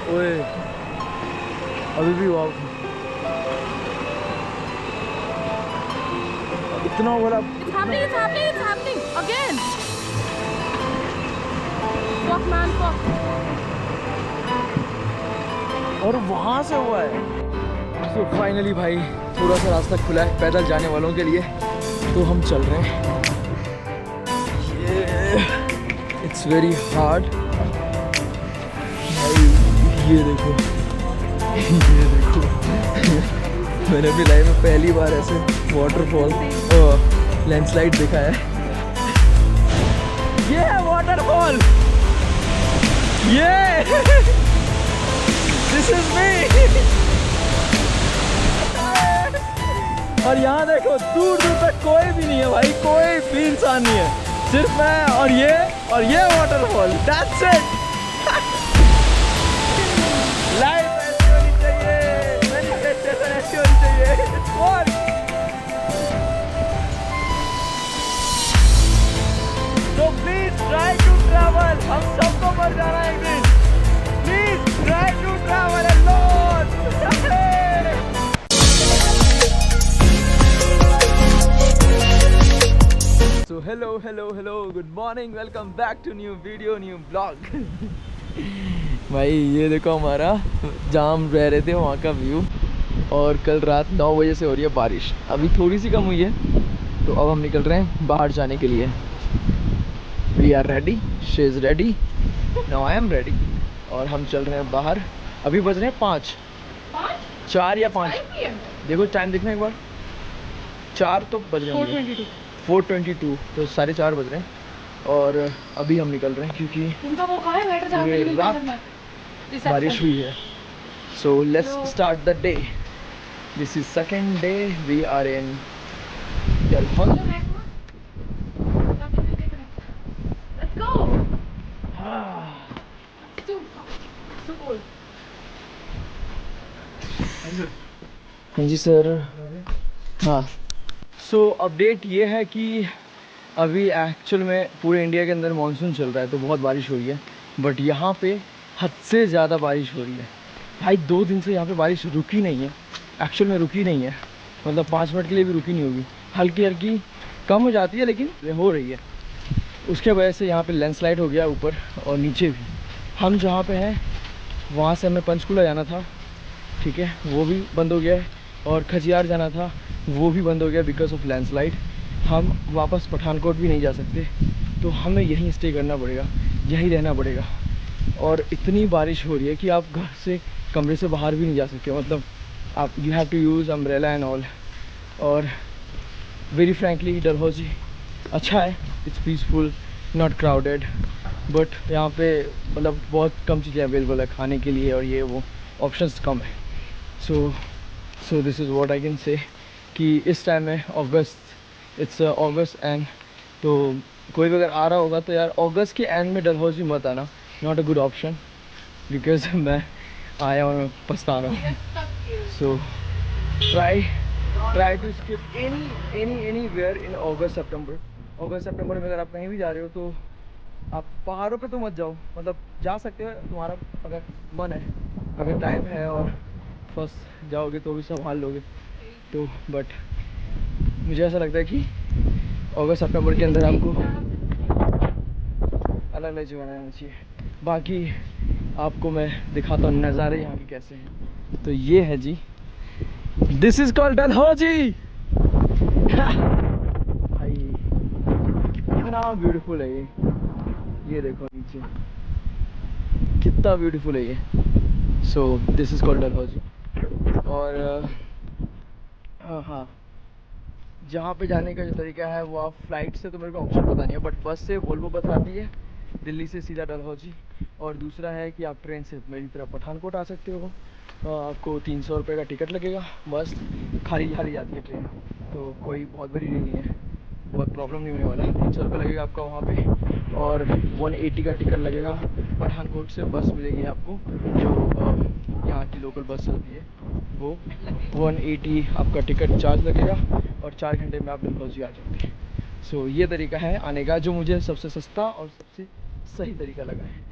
ओए अभी भी वाव इतना बोला। It's happening, it's happening, it's happening again. Fuck man, fuck. और वहां से हुआ है। तो फाइनली भाई थोड़ा सा रास्ता खुला है पैदल जाने वालों के लिए, तो हम चल रहे हैं। इट्स वेरी हार्ड भाई। ये देखो ये देखो मैंने अपनी लाइफ में पहली बार ऐसे वाटरफॉल लैंडस्लाइड देखा है। ये है वाटरफॉल, ये दिस इज मी। और यहाँ देखो दूर दूर तक कोई भी नहीं है भाई, कोई भी इंसान नहीं है, सिर्फ मैं और ये वाटरफॉल। That's it. लाइफ ऐसी होनी चाहिए, मेडिटेशन ऐसी होनी चाहिए। और तो प्लीज ट्राई टू ट्रैवल, हम सबको मर जाना है एक दिन। Please try to travel alone. So hello, good morning, welcome back to new video, new vlog। भाई ये देखो हमारा जहाँ हम रह रहे थे वहाँ का व्यू, और कल रात 9 बजे से हो रही है बारिश, अभी थोड़ी सी कम हुई है। तो अब हम निकल रहे हैं बाहर जाने के लिए। We are ready, she is ready, now I am ready, और हम चल रहे हैं बाहर। अभी बज रहे हैं 5, 4 या 5, देखो टाइम देखना एक बार, 4 तो बज रहे हैं, 4:22, तो 4:30 बज रहे हैं। और अभी हम निकल रहे हैं क्योंकि रात बारिश हुई है। So let's start the day. This is second day, we are in Dalhousie. हाँ जी सर। हाँ, सो अपडेट ये है कि अभी एक्चुअल में पूरे इंडिया के अंदर मानसून चल रहा है, तो बहुत बारिश हो रही है, बट यहाँ पे हद से ज़्यादा बारिश हो रही है भाई। 2 दिन से यहाँ पे बारिश रुकी नहीं है, एक्चुअल में रुकी नहीं है, मतलब 5 मिनट के लिए भी रुकी नहीं होगी। हल्की हल्की कम हो जाती है लेकिन हो रही है। उसके वजह से यहाँ पे लैंडस्लाइड हो गया ऊपर और नीचे भी। हम जहाँ पे हैं वहाँ से हमें पंचकूला जाना था, ठीक है, वो भी बंद हो गया है, और खजियार जाना था वो भी बंद हो गया बिकॉज ऑफ लैंडस्लाइड। हम वापस पठानकोट भी नहीं जा सकते, तो हमें यहीं स्टे करना पड़ेगा, यहीं रहना पड़ेगा। और इतनी बारिश हो रही है कि आप घर से, कमरे से बाहर भी नहीं जा सकते, मतलब आप you have to use umbrella and all. और वेरी फ्रैंकली डलहौजी अच्छा है, it's peaceful, not crowded, but यहाँ पे मतलब बहुत कम चीज़ें अवेलेबल है खाने के लिए, और ये वो ऑप्शंस कम है। So this is what I can say कि इस टाइम में अगस्त, इट्स अगस्त एंड, तो कोई भी अगर आ रहा होगा तो यार अगस्त के एंड में डलहौजी मत आना, not a good option, because मैं आया और पछता रहा हूँ। So try to skip anywhere in अगस्त सितंबर में। अगर आप कहीं भी जा रहे हो तो आप पहाड़ों पे तो मत जाओ, मतलब जा सकते हो तुम्हारा अगर मन है, अगर टाइम है और फर्स्ट जाओगे तो भी संभाल लोगे तो, बट मुझे ऐसा लगता है कि अगस्त सितंबर के अंदर आपको अलग अलग जगह रहना चाहिए। बाकी आपको मैं दिखाता हूँ नज़ारे यहाँ के कैसे हैं। तो ये है जी, दिस इज कॉल्ड डलहौजी। भाई कितना ब्यूटीफुल है ये देखो नीचे कितना ब्यूटीफुल है ये। So this is called Dalhousie. और हाँ, जहाँ पे जाने का जो तरीका है वो आप फ्लाइट से, तो मेरे को ऑप्शन पता नहीं है, बट बस से वोल्वो बस आती है दिल्ली से सीधा डलहौजी। और दूसरा है कि आप ट्रेन से मेरी तरह पठानकोट आ सकते हो। आपको 300 रुपये का टिकट लगेगा, बस खाली खाली जाती है ट्रेन, तो कोई बहुत बड़ी नहीं है, बहुत प्रॉब्लम नहीं होने वाला। 300 रुपये लगेगा आपका वहाँ पे, और 180 का टिकट लगेगा पठानकोट से। बस मिलेगी आपको जो यहाँ की लोकल बस चलती है, वो 180 आपका टिकट चार्ज लगेगा, और 4 घंटे में आप डलहौजी आ जाओगे। सो ये तरीका है आने का, जो मुझे सबसे सस्ता और सबसे सही तरीका लगा है।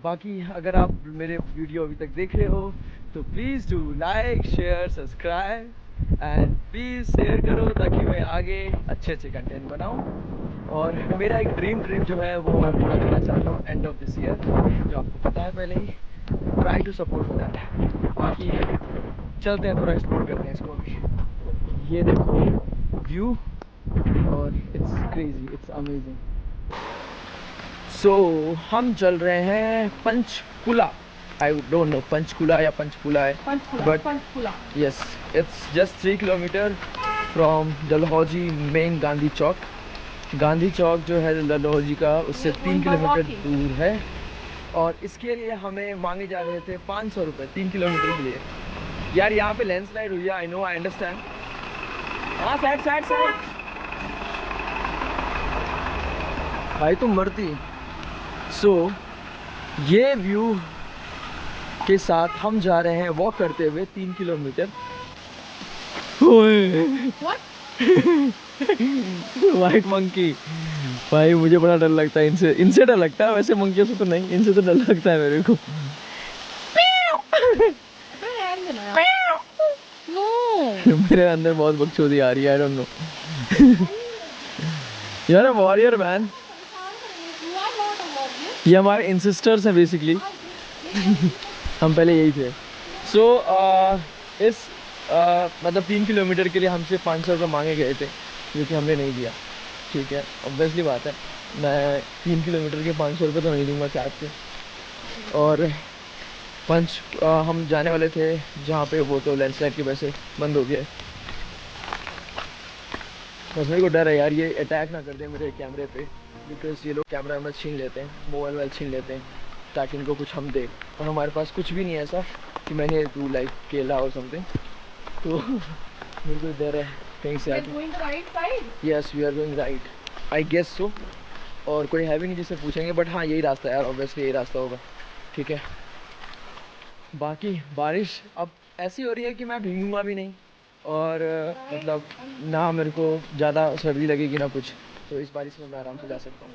बाकी अगर आप मेरे वीडियो अभी तक देख रहे हो तो please do like share subscribe and please share करो ताकि मैं आगे अच्छे अच्छे कंटेंट बनाऊँ। और मेरा एक ड्रीम जो है वो मैं पूरा करना चाहता हूँ एंड ऑफ दिस ईयर, जो आपको पता है पहले ही। Try to support that. बाकी चलते हैं, थोड़ा एक्सप्लोर करते हैं इसको अभी। ये देखो व्यू और it's crazy, it's amazing. So हम चल रहे हैं Panchkula. I don't know Panchkula या पंचकुला है, but Panchkula. Yes it's just 3 kilometre from Dalhousie main Gandhi Chowk. Gandhi Chowk जो है डलहौजी का, उससे 3 किलोमीटर दूर है। और इसके लिए हमें मांगे जा रहे थे 500 रुपये 3 किलोमीटर के लिए। यार यहाँ पे लैंडस्लाइड हुई है, आई नो, आई अंडरस्टैंड। हाँ साइड साइड साइड भाई तुम मरती। सो ये व्यू के साथ हम जा रहे हैं वॉक करते हुए 3 किलोमीटर। वाइट मंकी भाई, मुझे बड़ा डर लगता है इनसे डर लगता है, वैसे मंकियों से तो नहीं, इनसे तो डर लगता है मेरे को। No. मेरे अंदर बहुत बकचोदी आ रही है, आई डोंट नो। यार warrior man, You are not a warrior. ये हमारे इंसिस्टर्स हैं बेसिकली। हम पहले यही थे। सो इस मतलब 3 किलोमीटर के लिए हमसे 500 रुपये मांगे गए थे, जो कि हमने नहीं दिया। ठीक है, ऑब्वियसली बात है, मैं 3 किलोमीटर के 500 रुपये तो नहीं दूंगा कैब के। और हम जाने वाले थे जहाँ पे, वो तो लैंडस्लाइड की वजह से बंद हो गया है। बस मेरे को डर है यार, ये अटैक ना कर दे मेरे कैमरे पे, बिकॉज ये लोग कैमरा में छीन लेते हैं, मोबाइल छीन लेते हैं ताकि इनको कुछ हम दें। और हमारे पास कुछ भी नहीं है ऐसा कि मैंने डू लाइक केला और समथिंग। तो मेरे को डर है कहीं से We are आके। going the right side. Yes we are going right, I guess so. और कोई है भी नहीं जिससे पूछेंगे, बट हाँ यही रास्ता है यार, ऑब्वियसली यही रास्ता होगा। ठीक है, बाकी बारिश अब ऐसी हो रही है कि मैं भीगूंगा भी नहीं, और मतलब ना मेरे को ज़्यादा सर्दी लगेगी ना कुछ, तो इस बारिश में मैं आराम से जा सकता हूँ।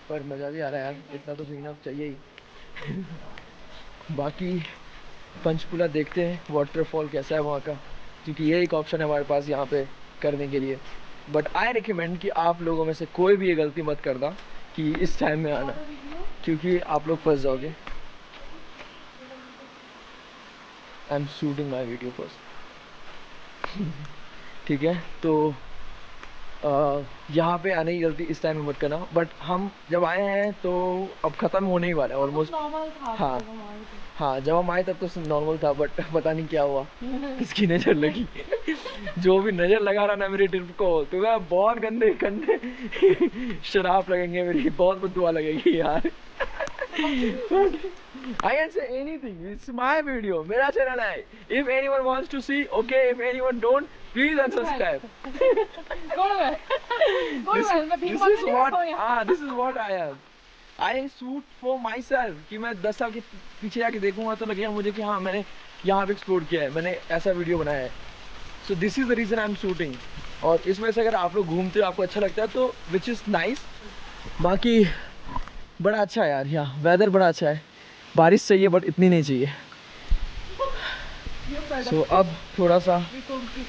पर मज़ा भी आ रहा है यार, इतना तो भीगना चाहिए ही। बाकी पंचकुला देखते हैं वाटरफॉल कैसा है वहाँ का, क्योंकि ये एक ऑप्शन है हमारे पास यहाँ पे करने के लिए। बट आई रिकमेंड कि आप लोगों में से कोई भी ये गलती मत करना कि इस टाइम में आना, क्योंकि आप लोग फंस जाओगे। I am shooting my video first. ठीक है, तो यहाँ पे आने की गलती इस टाइम में मत करना। बट हम जब आए हैं तो अब ख़त्म होने ही वाला है ऑलमोस्ट। Normal था। हाँ। जब हम आए थे। हाँ जब हम आए तब तो नॉर्मल था, बट पता नहीं क्या हुआ, किसकी नज़र लगी। जो भी नज़र लगा रहा ना मेरी ट्रिप को, तो वह बहुत गंदे गंदे शराब लगेंगे, मेरी बहुत बददुआ लगेगी यार। I can say anything. It's my video. मेरा चैनल है. If anyone wants to see, okay. If anyone don't, please unsubscribe. Go to bed. Go to bed. मैं भीम This is नहीं what. रखता हूँ यहाँ। This is what I am. I shoot for myself. कि मैं 10 साल के पीछे जाके देखूंगा तो लगेगा मुझे कि हाँ मैंने यहाँ पे एक्सप्लोर किया है, मैंने ऐसा वीडियो बनाया है। So this is the reason I am shooting. और इस वजह से अगर आप लोग घूमते हो, आपको अच्छा लगता है तो which is nice. बाकी बड़ा अच्छा है यार, यहाँ वेदर बड़ा अच्छा है। बारिश चाहिए बट इतनी नहीं चाहिए। सो अब थोड़ा सा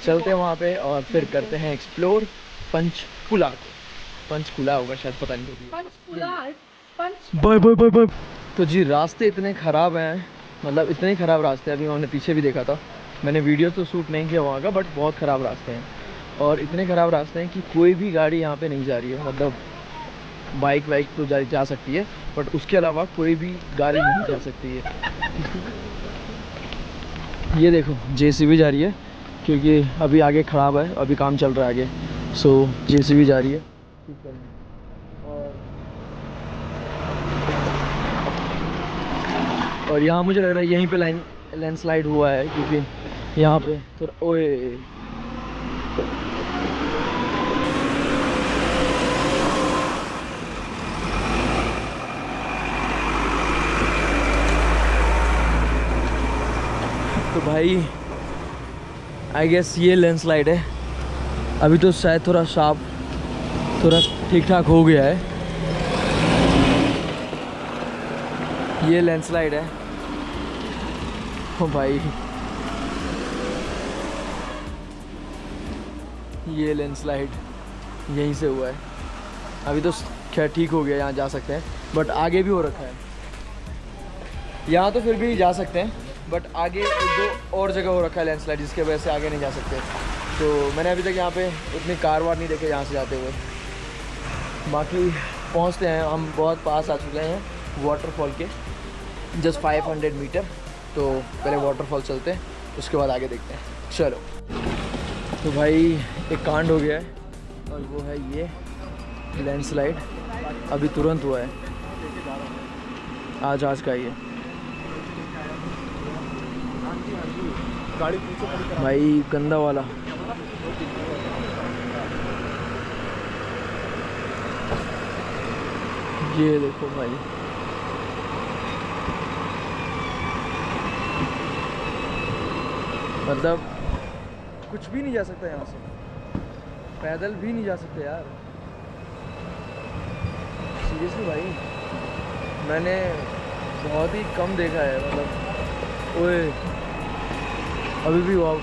चलते हैं वहाँ पे और फिर करते हैं एक्सप्लोर पंचकुला को। पंचकुला होगा शायद, पता नहीं होगी। पंचकुला। पंच। Bye bye bye bye. तो जी रास्ते इतने ख़राब हैं, मतलब इतने ख़राब रास्ते हैं, अभी हमने पीछे भी देखा था, मैंने वीडियो तो शूट नहीं किया वहाँ का, बट बहुत ख़राब रास्ते हैं। और इतने ख़राब रास्ते हैं कि कोई भी गाड़ी यहाँ पे नहीं जा रही है, मतलब बाइक वाइक तो जा सकती है, बट उसके अलावा कोई भी गाड़ी नहीं जा सकती है। ये देखो जेसीबी जा रही है, क्योंकि अभी आगे ख़राब है, अभी काम चल रहा है आगे। सो जेसीबी जा रही है ठीक करने। और यहाँ मुझे लग रहा है यहीं पे लैंडस्लाइड हुआ है, क्योंकि यहाँ पे थोड़ा ओए तो भाई आई गेस ये लैंडस्लाइड है। अभी तो शायद थोड़ा साफ, थोड़ा ठीक ठाक हो गया है। ये लैंडस्लाइड है। ओ भाई, ये लैंडस्लाइड यहीं से हुआ है। अभी तो खैर ठीक हो गया, यहाँ जा सकते हैं, बट आगे भी हो रखा है। यहाँ तो फिर भी जा सकते हैं, बट आगे एक दो और जगह हो रखा है लैंडस्लाइड, जिसके वजह से आगे नहीं जा सकते। तो मैंने अभी तक यहाँ पे उतनी कार वार नहीं देखे यहाँ से जाते हुए। बाकी पहुँचते हैं, हम बहुत पास आ चुके हैं वाटरफॉल के, जस्ट 500 मीटर। तो पहले वाटरफॉल चलते हैं, उसके बाद आगे देखते हैं। चलो। तो भाई एक कांड हो गया है, और वो है ये लैंडस्लाइड। अभी तुरंत हुआ है, आज का ये भाई गंदा वाला। ये देखो भाई, मतलब कुछ भी नहीं जा सकता यहाँ से, पैदल भी नहीं जा सकते यार, सीरियसली भाई। मैंने बहुत ही कम देखा है, मतलब ओए अभी भी वाव,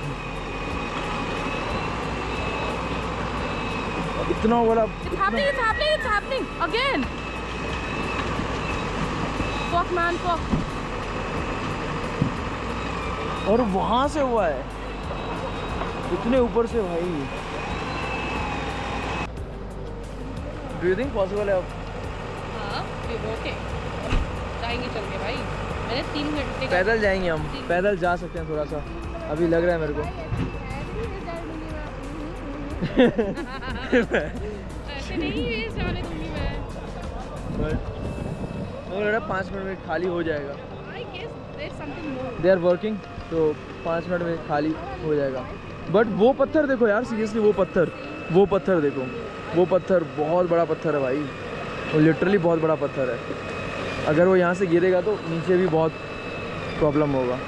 इतना वाला। It's happening again. Fuck man, fuck. और वहां से हुआ है, इतने ऊपर से भाई। डू यू थिंक पॉसिबल है अब? हाँ, ओके, जाएंगे चल के भाई। मैंने 3 घंटे पैदल जाएंगे हम, पैदल जा सकते हैं थोड़ा सा, अभी लग रहा है मेरे को। ऐसे नहीं है, जाने दूंगी मैं। लग रहा है 5 मिनट में खाली हो जाएगा। I guess there's something more. They are working, तो 5 मिनट में खाली हो जाएगा। बट वो पत्थर देखो यार, सीरियसली वो पत्थर देखो, वो पत्थर बहुत बड़ा पत्थर है भाई, वो लिटरली बहुत बड़ा पत्थर है। अगर वो यहाँ से गिरेगा तो नीचे भी बहुत प्रॉब्लम होगा।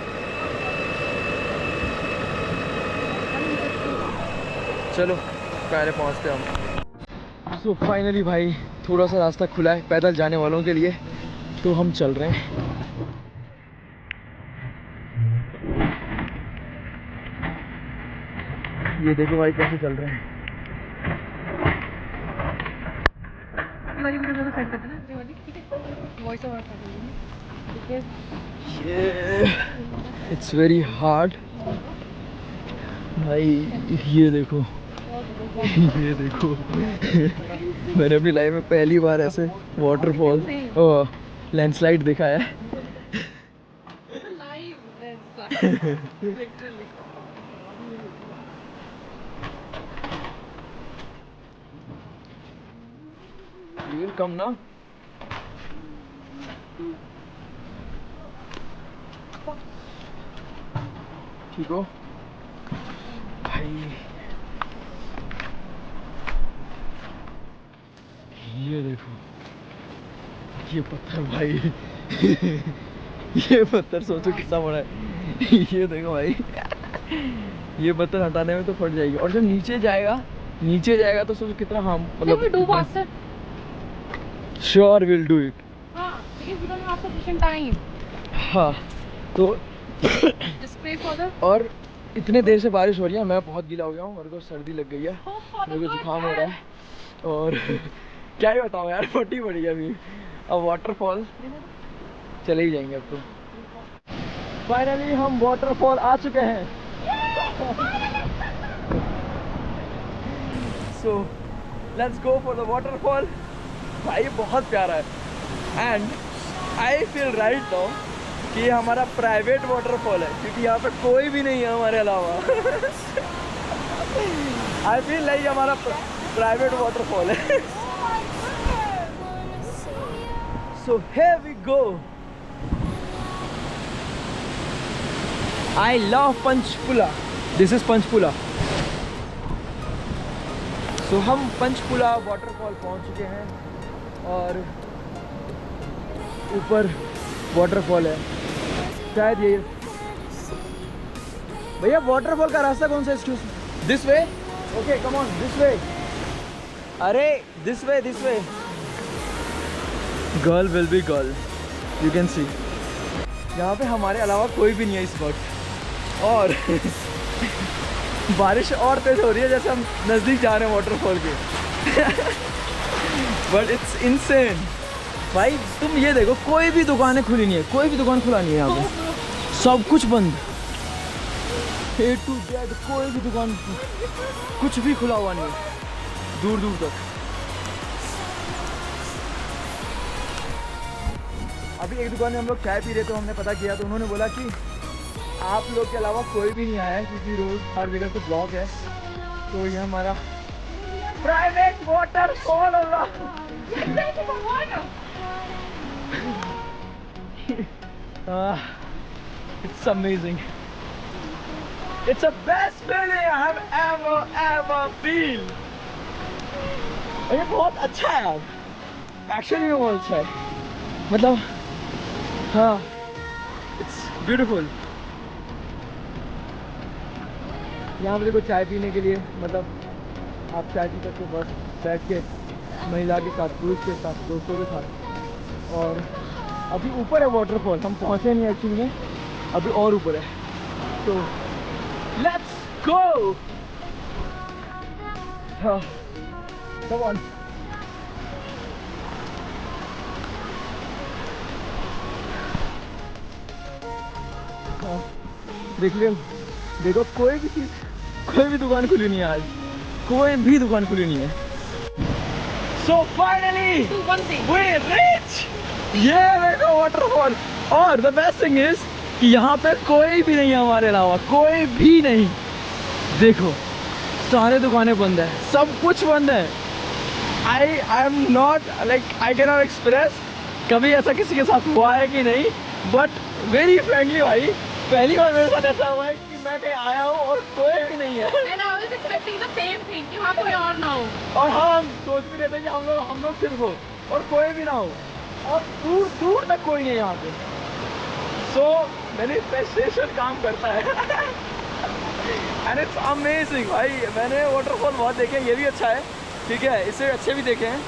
चलो पहले पहुँचते हैं हम। सो फाइनली भाई थोड़ा सा रास्ता खुला है पैदल जाने वालों के लिए, तो हम चल रहे हैं। ये देखो भाई कैसे चल रहे हैं। इट्स वेरी हार्ड भाई। ये देखो ये देखो मैंने अपनी लाइफ में पहली बार ऐसे वाटरफॉल और लैंडस्लाइड देखा है। You will come now? ठीक हो भाई? ये देखो ये पत्थर भाई ये पत्थर सोचो कितना बड़ा है। ये देखो भाई ये पत्थर हटाने में तो फट जाएगी, और जब नीचे जाएगा तो सोचो कितना। हाँ मतलब श्योर विल डू इट। हाँ तो और इतने देर से बारिश हो रही है, मैं बहुत गीला हो गया हूँ, मेरे को सर्दी लग गई है, मेरे को जुकाम हो रहा है, और क्या ही बताऊँ यार, फटी पड़ी है अभी। अब वाटरफॉल चले ही जाएंगे अब तो। फाइनली हम वाटरफॉल आ चुके हैं। So let's go for the waterfall. भाई ये बहुत प्यारा है, and I feel right now कि ये हमारा प्राइवेट वाटरफॉल है, क्योंकि यहाँ पे कोई भी नहीं है हमारे अलावा। आई फील लाइक हमारा प्राइवेट वाटरफॉल है। So here we go. I love Panchkula. This is Panchkula. So हम पंचकुला वाटरफॉल पहुँच चुके हैं, और ऊपर वाटरफॉल है शायद ये। भैया वाटरफॉल का रास्ता कौन सा? Excuse, this way? Okay come on, this way. अरे this way, this way. Girl will be girl, you can see. यहाँ पे हमारे अलावा कोई भी नहीं है इस वक्त, और बारिश और तेज हो रही है जैसे हम नज़दीक जा रहे हैं वाटरफॉल के। बट इट्स इनसेन भाई, तुम ये देखो कोई भी दुकानें खुली नहीं है, कोई भी दुकान खुला नहीं है यहाँ पे, सब कुछ बंद, A to Z कोई भी दुकान कुछ भी खुला हुआ नहीं है दूर दूर तक। अभी एक दुकान में हम लोग चाय पी रहे तो हमने पता किया तो उन्होंने बोला कि आप लोग के अलावा कोई भी नहीं आया है क्योंकि रोज हर जगह से ब्लॉक है। तो ये हमारा प्राइवेट वाटरफॉल होगा। It's amazing. It's the best feeling I have ever feel. ये बहुत अच्छा है यार, एक्चुअली में बहुत अच्छा है, मतलब हाँ, इट्स ब्यूटीफुल। यहाँ पे देखो चाय पीने के लिए, मतलब आप चाय पी सकते हो बस बैठ के, महिला के साथ, पुरुष के साथ, दोस्तों के साथ। और अभी ऊपर है वाटरफॉल, हम पहुँचे नहीं एक्चुअली में, अभी और ऊपर है, तो लेट्स गो। हाँ, कम ऑन। देख लियो, देखो कोई भी चीज, कोई भी दुकान खुली नहीं है आज, कोई भी दुकान खुली नहीं है। So finally we reach, ये देखो वाटरफॉल। और the best thing is कि यहाँ पे कोई भी नहीं है हमारे अलावा, कोई भी नहीं। देखो सारे दुकानें बंद है, सब कुछ बंद है। I am not like I cannot express कभी ऐसा किसी के साथ हुआ है कि नहीं, बट वेरी फ्रेंडली भाई, पहली बार मेरे साथ ऐसा हुआ है कि मैं कहीं आया हूँ और कोई भी नहीं है। And I was expecting the same thing कि वहाँ कोई और ना हो। और हाँ, हम सोच भी रहे थे कि हम लोग सिर्फ हो और कोई भी ना हो, और दूर दूर तक कोई नहीं है यहाँ पे। सो मैनिफेस्टेशन काम करता है। एंड इट्स अमेजिंग भाई, मैंने वाटरफॉल बहुत देखे हैं, ये भी अच्छा है, ठीक है, इससे अच्छे भी देखे हैं,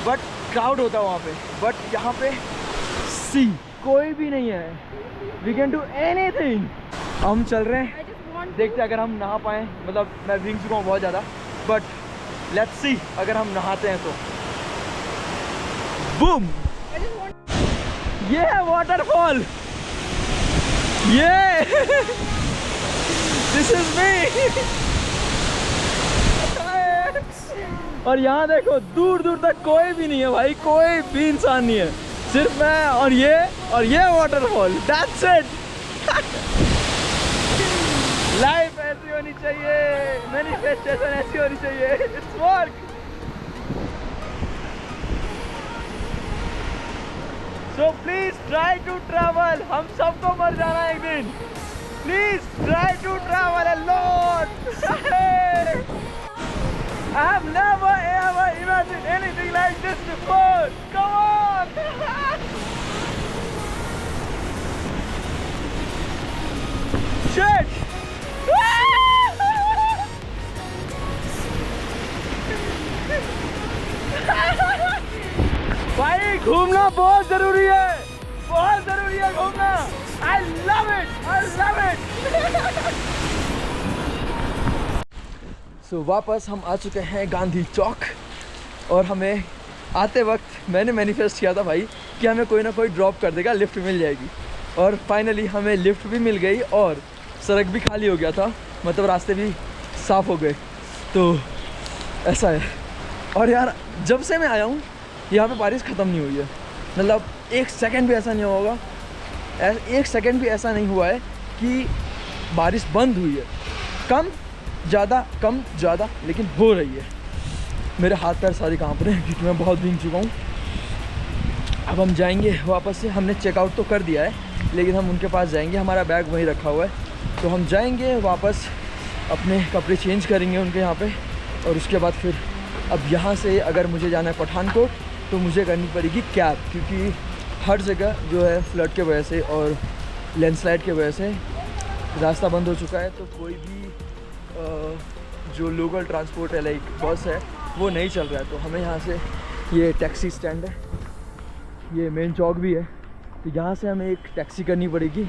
बट क्राउड होता है वहाँ पे। बट यहाँ पे सी कोई भी नहीं है, वी कैन डू एनीथिंग। हम चल रहे हैं, देखते हैं अगर हम नहा पाए, मतलब मैं भीग चुका हूँ बहुत ज़्यादा, बट लेट्स सी अगर हम नहाते हैं तो। बूम, ये है वाटरफॉल, ये दिस इज मी। और यहाँ देखो दूर दूर तक कोई भी नहीं है भाई, कोई भी इंसान नहीं है, सिर्फ मैं और ये वाटरफॉल, दैट्स इट। लाइफ ऐसी होनी चाहिए, मैनिफेस्टेशन ऐसी होनी चाहिए, it's work. So please try to travel, हम सबको मर जाना है एक दिन, please try to travel a lot. I have never ever imagined anything like this before. Come on! Shit! भाई घूमना बहुत जरूरी है, बहुत जरूरी है घूमना। I love it, I love it. सो वापस हम आ चुके हैं गांधी चौक, और हमें आते वक्त मैंने मैनिफेस्ट किया था भाई कि हमें कोई ना कोई ड्रॉप कर देगा, लिफ्ट मिल जाएगी, और फाइनली हमें लिफ्ट भी मिल गई और सड़क भी खाली हो गया था, मतलब रास्ते भी साफ़ हो गए। तो ऐसा है। और यार जब से मैं आया हूँ यहाँ पे बारिश ख़त्म नहीं हुई है, मतलब एक सेकंड भी ऐसा नहीं होगा, एक सेकंड भी ऐसा नहीं हुआ है कि बारिश बंद हुई है। कम ज़्यादा लेकिन हो रही है। मेरे हाथ पैर सारे कांप रहे हैं क्योंकि मैं बहुत भीग चुका हूँ। अब हम जाएंगे वापस से, हमने चेकआउट तो कर दिया है लेकिन हम उनके पास जाएंगे, हमारा बैग वहीं रखा हुआ है, तो हम जाएंगे वापस, अपने कपड़े चेंज करेंगे उनके यहाँ पे, और उसके बाद फिर अब यहाँ से अगर मुझे जाना है पठानकोट तो मुझे करनी पड़ेगी कैब, क्योंकि हर जगह जो है फ्लड के वजह से और लैंडस्लाइड के वजह से रास्ता बंद हो चुका है, तो कोई भी जो लोकल ट्रांसपोर्ट है लाइक बस है वो नहीं चल रहा है। तो हमें यहाँ से, ये टैक्सी स्टैंड है, ये मेन चौक भी है, तो यहाँ से हमें एक टैक्सी करनी पड़ेगी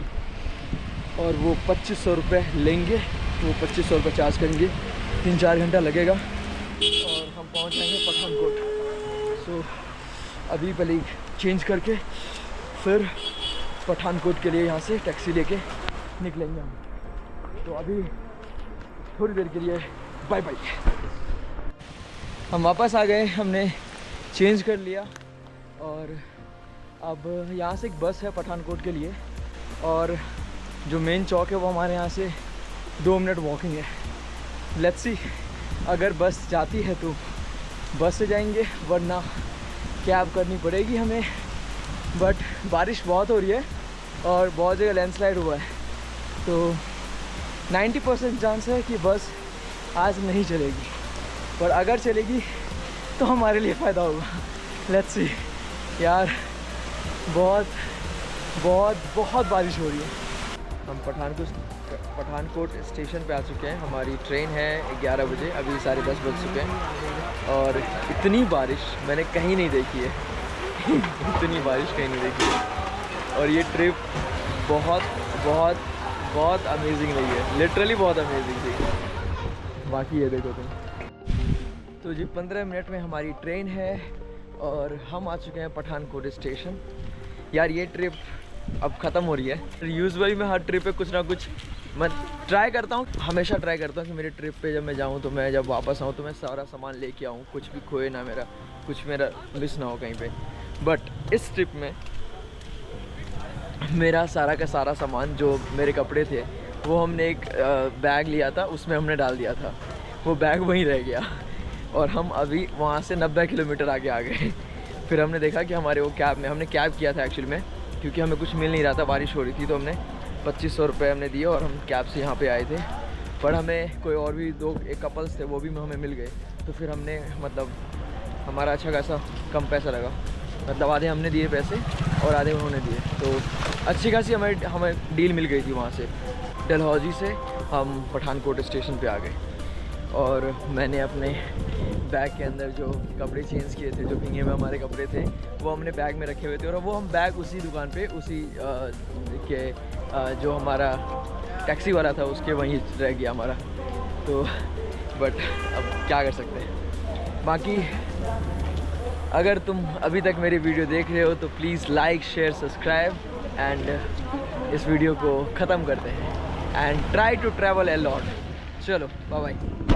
और वो 2500 रुपये लेंगे। वो 2500 रुपये चार्ज करेंगे, 3-4 घंटा लगेगा और हम पहुँच जाएंगे पठानकोट। सो अभी पहले चेंज करके फिर पठानकोट के लिए यहाँ से टैक्सी लेके निकलेंगे हम। तो अभी थोड़ी देर के लिए बाय बाय। हम वापस आ गए, हमने चेंज कर लिया और अब यहाँ से एक बस है पठानकोट के लिए और जो मेन चौक है वो हमारे यहाँ से 2 मिनट वॉकिंग है। लेट्स सी, अगर बस जाती है तो बस से जाएंगे, वरना कैब करनी पड़ेगी हमें। बट बारिश बहुत हो रही है और बहुत जगह लैंडस्लाइड हुआ है, तो 90% चांस है कि बस आज नहीं चलेगी, पर अगर चलेगी तो हमारे लिए फ़ायदा होगा। लेट्स सी यार, बहुत बहुत बहुत बारिश हो रही है। हम पठानकोट स्टेशन पे आ चुके हैं। हमारी ट्रेन है 11 बजे, अभी 10:30 बज चुके हैं और इतनी बारिश मैंने कहीं नहीं देखी है। इतनी बारिश कहीं नहीं देखी है और ये ट्रिप बहुत बहुत बहुत अमेजिंग रही है, लिटरली बहुत अमेजिंग थी। बाकी ये देखो तुम। तो जी 15 मिनट में हमारी ट्रेन है और हम आ चुके हैं पठानकोट स्टेशन। यार ये ट्रिप अब ख़त्म हो रही है। यूजुअली मैं हर ट्रिप पे कुछ ना कुछ मैं ट्राई करता हूँ, हमेशा ट्राई करता हूँ कि मेरे ट्रिप पे जब मैं जाऊँ तो मैं जब वापस आऊँ तो मैं सारा सामान लेके आऊँ, कुछ भी खोए ना, मेरा कुछ मेरा मिस ना हो कहीं पे। बट इस ट्रिप में मेरा सारा का सारा सामान, जो मेरे कपड़े थे वो हमने एक बैग लिया था, उसमें हमने डाल दिया था, वो बैग वहीं रह गया और हम अभी वहाँ से 90 किलोमीटर आगे आ गए। फिर हमने देखा कि हमारे वो कैब में, हमने कैब किया था एक्चुअली में, क्योंकि हमें कुछ मिल नहीं रहा था, बारिश हो रही थी, तो हमने 2500 रुपये हमने दिए और हम कैब से यहाँ पे आए थे। पर हमें कोई और भी एक कपल्स थे, वो भी हमें मिल गए, तो फिर हमने मतलब हमारा अच्छा खासा कम पैसा लगा, मतलब आधे हमने दिए पैसे और आधे उन्होंने दिए, तो अच्छी खासी हमें डील मिल गई थी। वहाँ से डलहौजी से हम पठानकोट स्टेशन पे आ गए और मैंने अपने बैग के अंदर जो कपड़े चेंज किए थे, जो भीगे में हमारे कपड़े थे, वो हमने बैग में रखे हुए थे और वो हम बैग उसी दुकान पे, उसी जो हमारा टैक्सी वाला था उसके वहीं रह गया हमारा। तो बट अब क्या कर सकते हैं। बाकी अगर तुम अभी तक मेरी वीडियो देख रहे हो तो please like, share, subscribe and इस वीडियो को ख़त्म करते हैं and try to travel a lot. चलो बाय बाय।